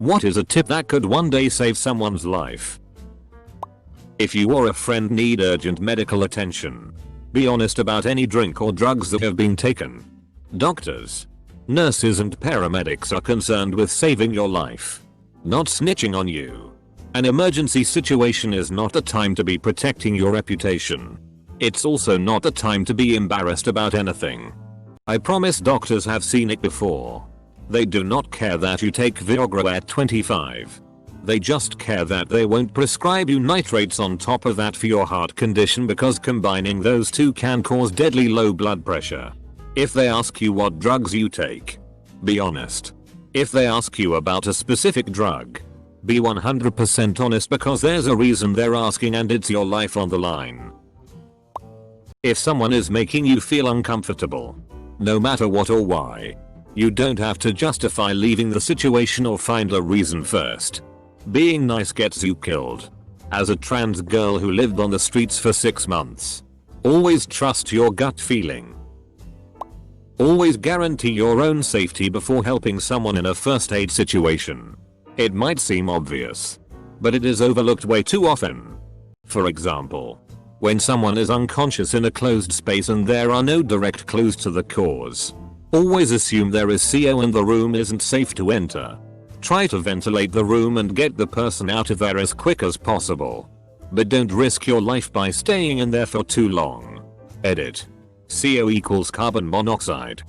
What is a tip that could one day save someone's life? If you or a friend need urgent medical attention, be honest about any drink or drugs that have been taken. Doctors, nurses and paramedics are concerned with saving your life, not snitching on you. An emergency situation is not the time to be protecting your reputation. It's also not the time to be embarrassed about anything. I promise doctors have seen it before. They do not care that you take Viagra at 25. They just care that they won't prescribe you nitrates on top of that for your heart condition, because combining those two can cause deadly low blood pressure. If they ask you what drugs you take, be honest. If they ask you about a specific drug, be 100% honest, because there's a reason they're asking and it's your life on the line. If someone is making you feel uncomfortable, no matter what or why, you don't have to justify leaving the situation or find a reason first. Being nice gets you killed. As a trans girl who lived on the streets for 6 months, always trust your gut feeling. Always guarantee your own safety before helping someone in a first aid situation. It might seem obvious, but it is overlooked way too often. For example, when someone is unconscious in a closed space and there are no direct clues to the cause, always assume there is CO and the room isn't safe to enter. Try to ventilate the room and get the person out of there as quick as possible. But don't risk your life by staying in there for too long. Edit. CO equals carbon monoxide.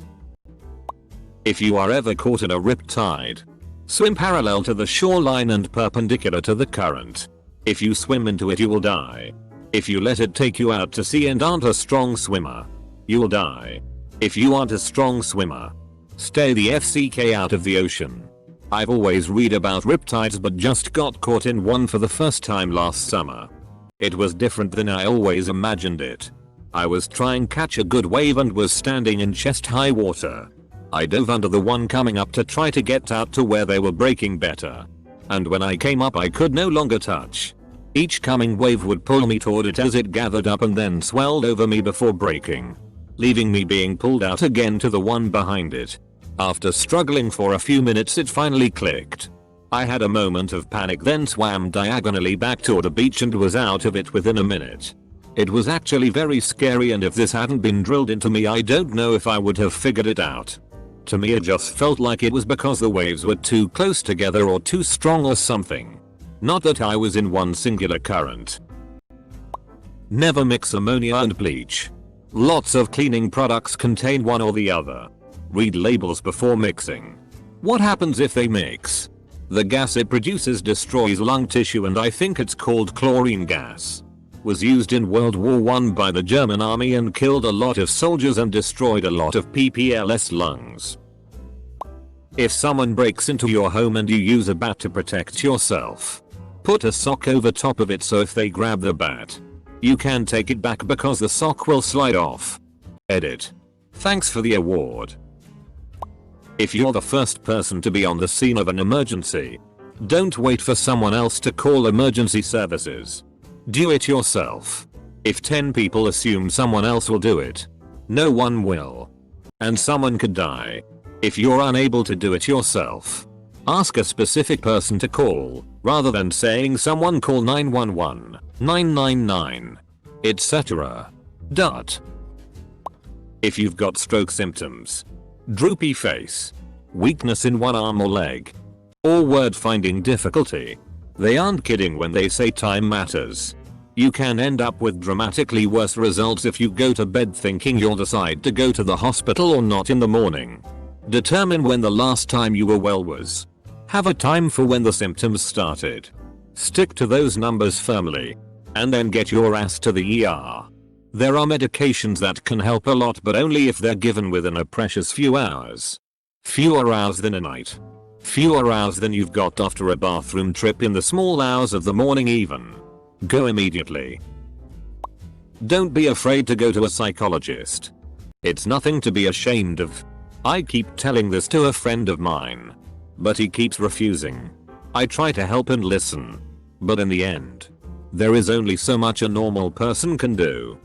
If you are ever caught in a riptide, swim parallel to the shoreline and perpendicular to the current. If you swim into it, you will die. If you let it take you out to sea and aren't a strong swimmer, you will die. If you aren't a strong swimmer, stay the FCK out of the ocean. I've always read about riptides but just got caught in one for the first time last summer. It was different than I always imagined it. I was trying to catch a good wave and was standing in chest high water. I dove under the one coming up to try to get out to where they were breaking better. And when I came up, I could no longer touch. Each coming wave would pull me toward it as it gathered up and then swelled over me before breaking, leaving me being pulled out again to the one behind it. After struggling for a few minutes, it finally clicked. I had a moment of panic, then swam diagonally back toward a beach and was out of it within a minute. It was actually very scary, and if this hadn't been drilled into me, I don't know if I would have figured it out. To me, it just felt like it was because the waves were too close together or too strong or something. Not that I was in one singular current. Never mix ammonia and bleach. Lots of cleaning products contain one or the other. Read labels before mixing. What happens if they mix? The gas it produces destroys lung tissue, and I think it's called chlorine gas. Was used in World War I by the German army and killed a lot of soldiers and destroyed a lot of PPL's lungs. If someone breaks into your home and you use a bat to protect yourself, put a sock over top of it so if they grab the bat, you can take it back because the sock will slide off. Edit. Thanks for the award. If you're the first person to be on the scene of an emergency, don't wait for someone else to call emergency services. Do it yourself. If 10 people assume someone else will do it, no one will. And someone could die. If you're unable to do it yourself, ask a specific person to call, rather than saying someone call 911, 999, etc. If you've got stroke symptoms, droopy face, weakness in one arm or leg, or word finding difficulty, they aren't kidding when they say time matters. You can end up with dramatically worse results if you go to bed thinking you'll decide to go to the hospital or not in the morning. Determine when the last time you were well was. Have a time for when the symptoms started. Stick to those numbers firmly. And then get your ass to the ER. There are medications that can help a lot, but only if they're given within a precious few hours. Fewer hours than a night. Fewer hours than you've got after a bathroom trip in the small hours of the morning even. Go immediately. Don't be afraid to go to a psychologist. It's nothing to be ashamed of. I keep telling this to a friend of mine, but he keeps refusing. I try to help and listen, but in the end, there is only so much a normal person can do.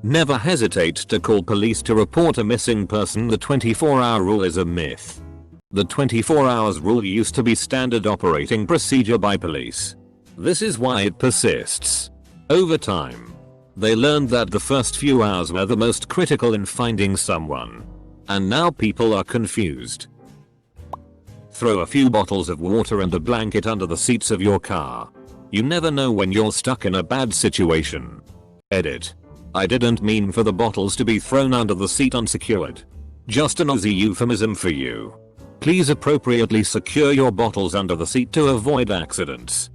Never hesitate to call police to report a missing person. The 24-hour rule is a myth. The 24 hours rule used to be standard operating procedure by police. This is why it persists. Over time, they learned that the first few hours were the most critical in finding someone. And now people are confused. Throw a few bottles of water and a blanket under the seats of your car. You never know when you're stuck in a bad situation. Edit. I didn't mean for the bottles to be thrown under the seat unsecured. Just an Aussie euphemism for you. Please appropriately secure your bottles under the seat to avoid accidents.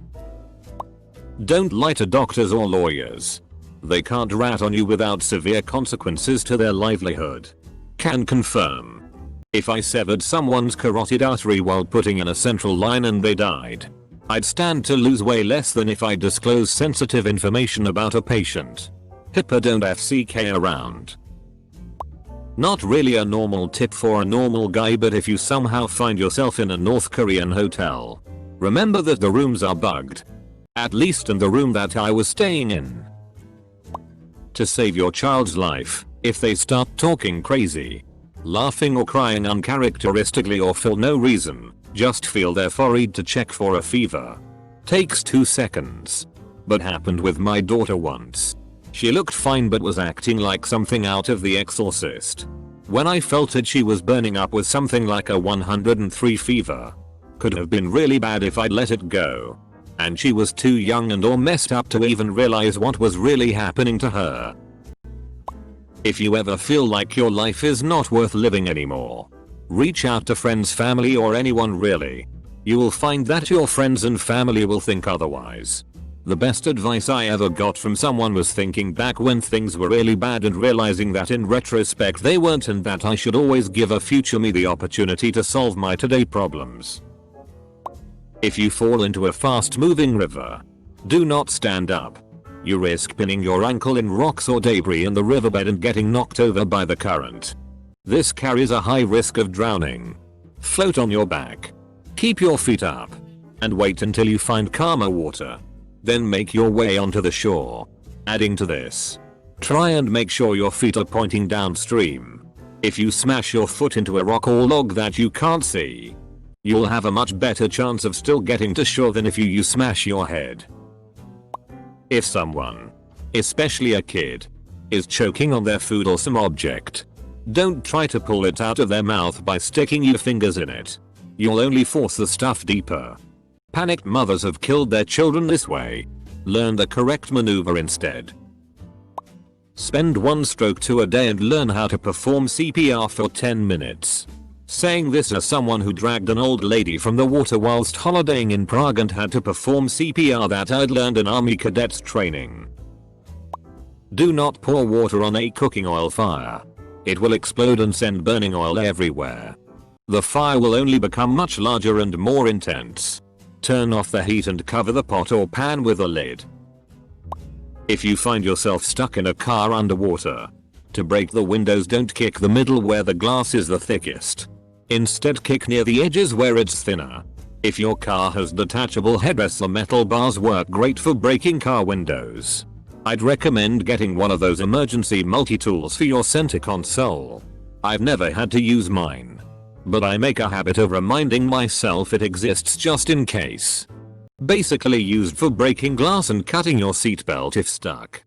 Don't lie to doctors or lawyers. They can't rat on you without severe consequences to their livelihood. Can confirm. If I severed someone's carotid artery while putting in a central line and they died, I'd stand to lose way less than if I disclose sensitive information about a patient. HIPAA don't FCK around. Not really a normal tip for a normal guy, but if you somehow find yourself in a North Korean hotel, remember that the rooms are bugged. At least in the room that I was staying in. To save your child's life, if they start talking crazy, laughing or crying uncharacteristically or for no reason, just feel their forehead to check for a fever. Takes 2 seconds. But happened with my daughter once. She looked fine but was acting like something out of The Exorcist. When I felt it, she was burning up with something like a 103 fever. Could have been really bad if I'd let it go. And she was too young and or messed up to even realize what was really happening to her. If you ever feel like your life is not worth living anymore, reach out to friends, family, or anyone really. You will find that your friends and family will think otherwise. The best advice I ever got from someone was thinking back when things were really bad and realizing that in retrospect they weren't, and that I should always give a future me the opportunity to solve my today problems. If you fall into a fast moving river, do not stand up. You risk pinning your ankle in rocks or debris in the riverbed and getting knocked over by the current. This carries a high risk of drowning. Float on your back. Keep your feet up. And wait until you find calmer water. Then make your way onto the shore. Adding to this, try and make sure your feet are pointing downstream. If you smash your foot into a rock or log that you can't see, you'll have a much better chance of still getting to shore than if you smash your head. If someone, especially a kid, is choking on their food or some object, don't try to pull it out of their mouth by sticking your fingers in it. You'll only force the stuff deeper. Panicked mothers have killed their children this way. Learn the correct maneuver instead. Spend 1 stroke to a day and learn how to perform CPR for 10 minutes. Saying this as someone who dragged an old lady from the water whilst holidaying in Prague and had to perform CPR that I'd learned in Army cadets training. Do not pour water on a cooking oil fire. It will explode and send burning oil everywhere. The fire will only become much larger and more intense. Turn off the heat and cover the pot or pan with a lid. If you find yourself stuck in a car underwater, to break the windows, don't kick the middle where the glass is the thickest. Instead, kick near the edges where it's thinner. If your car has detachable headrests, the metal bars work great for breaking car windows. I'd recommend getting one of those emergency multi-tools for your center console. I've never had to use mine, but I make a habit of reminding myself it exists just in case. Basically used for breaking glass and cutting your seatbelt if stuck.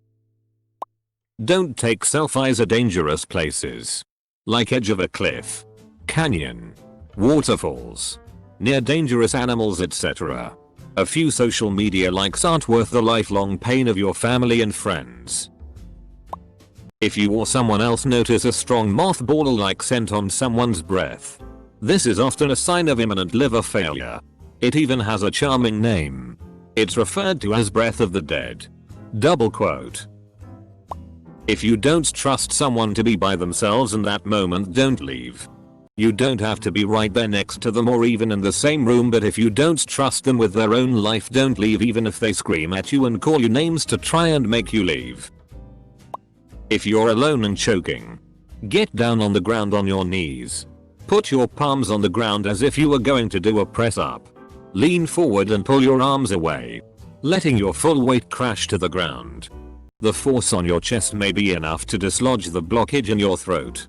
Don't take selfies at dangerous places, like edge of a cliff, canyon, waterfalls, near dangerous animals, etc. A few social media likes aren't worth the lifelong pain of your family and friends. If you or someone else notice a strong mothball-like scent on someone's breath, this is often a sign of imminent liver failure. It even has a charming name. It's referred to as breath of the dead. Double quote. If you don't trust someone to be by themselves in that moment, don't leave. You don't have to be right there next to them or even in the same room, but if you don't trust them with their own life, don't leave even if they scream at you and call you names to try and make you leave. If you're alone and choking, get down on the ground on your knees. Put your palms on the ground as if you were going to do a press up. Lean forward and pull your arms away, letting your full weight crash to the ground. The force on your chest may be enough to dislodge the blockage in your throat.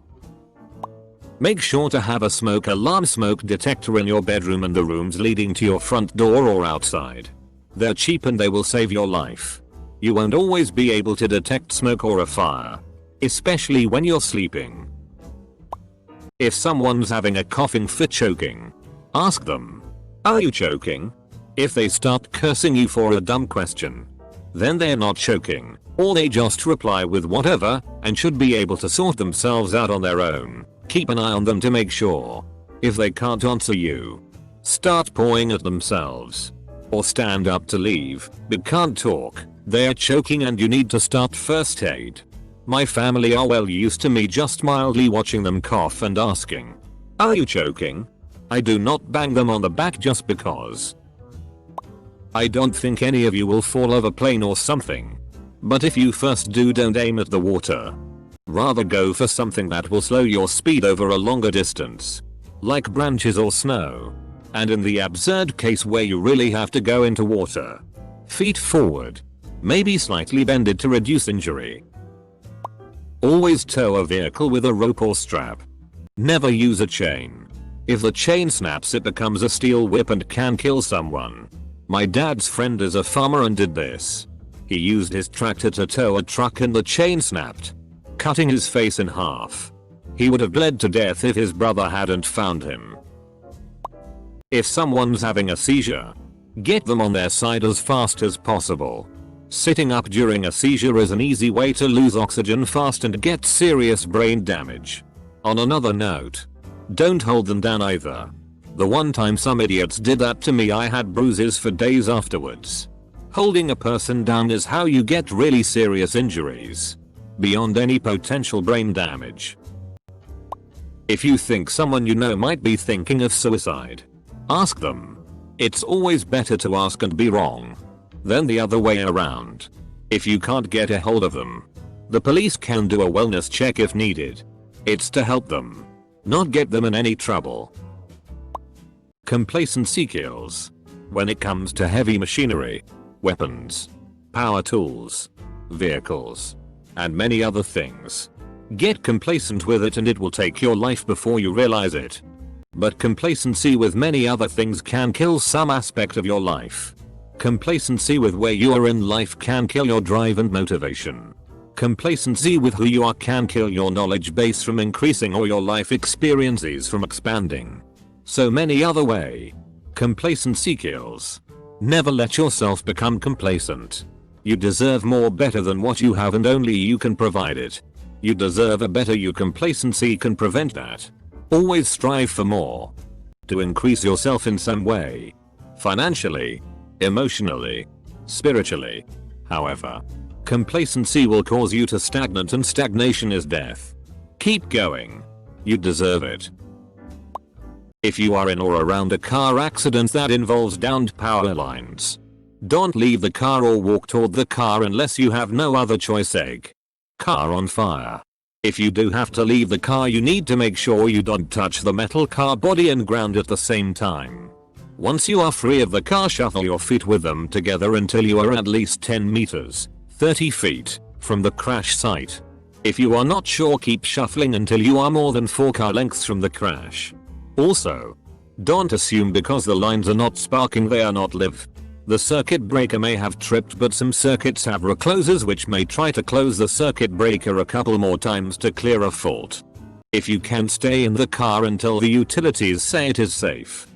Make sure to have a smoke alarm smoke detector in your bedroom and the rooms leading to your front door or outside. They're cheap and they will save your life. You won't always be able to detect smoke or a fire, especially when you're sleeping. If someone's having a coughing fit choking, ask them, "Are you choking?" If they start cursing you for a dumb question, then they're not choking, or they just reply with whatever and should be able to sort themselves out on their own. Keep an eye on them to make sure. If they can't answer you, start pawing at themselves. Or stand up to leave, but can't talk, they're choking and you need to start first aid. My family are well used to me just mildly watching them cough and asking, "Are you choking?" I do not bang them on the back just because. I don't think any of you will fall off a plane or something. But if you first do, don't aim at the water. Rather go for something that will slow your speed over a longer distance, like branches or snow. And in the absurd case where you really have to go into water, feet forward, maybe slightly bended to reduce injury. Always tow a vehicle with a rope or strap. Never use a chain. If the chain snaps, it becomes a steel whip and can kill someone. My dad's friend is a farmer and did this. He used his tractor to tow a truck and the chain snapped, cutting his face in half. He would have bled to death if his brother hadn't found him. If someone's having a seizure, get them on their side as fast as possible. Sitting up during a seizure is an easy way to lose oxygen fast and get serious brain damage. On another note, don't hold them down either. The one time some idiots did that to me, I had bruises for days afterwards. Holding a person down is how you get really serious injuries, beyond any potential brain damage. If you think someone you know might be thinking of suicide, ask them. It's always better to ask and be wrong than the other way around. If you can't get a hold of them, the police can do a wellness check if needed. It's to help them, not get them in any trouble. Complacency kills. When it comes to heavy machinery, weapons, power tools, vehicles, and many other things, get complacent with it and it will take your life before you realize it. But complacency with many other things can kill some aspect of your life. Complacency with where you are in life can kill your drive and motivation. Complacency with who you are can kill your knowledge base from increasing or your life experiences from expanding. So many other way. Complacency kills. Never let yourself become complacent. You deserve more better than what you have and only you can provide it. You deserve a better you. Complacency can prevent that. Always strive for more. To increase yourself in some way. Financially, emotionally, spiritually. However, complacency will cause you to stagnate and stagnation is death. Keep going. You deserve it. If you are in or around a car accident that involves downed power lines, don't leave the car or walk toward the car unless you have no other choice. Car on fire. If you do have to leave the car, you need to make sure you don't touch the metal car body and ground at the same time. Once you are free of the car, shuffle your feet with them together until you are at least 10 meters, 30 feet, from the crash site. If you are not sure, keep shuffling until you are more than 4 car lengths from the crash. Also, don't assume because the lines are not sparking they are not live. The circuit breaker may have tripped, but some circuits have reclosers which may try to close the circuit breaker a couple more times to clear a fault. If you can, stay in the car until the utilities say it is safe.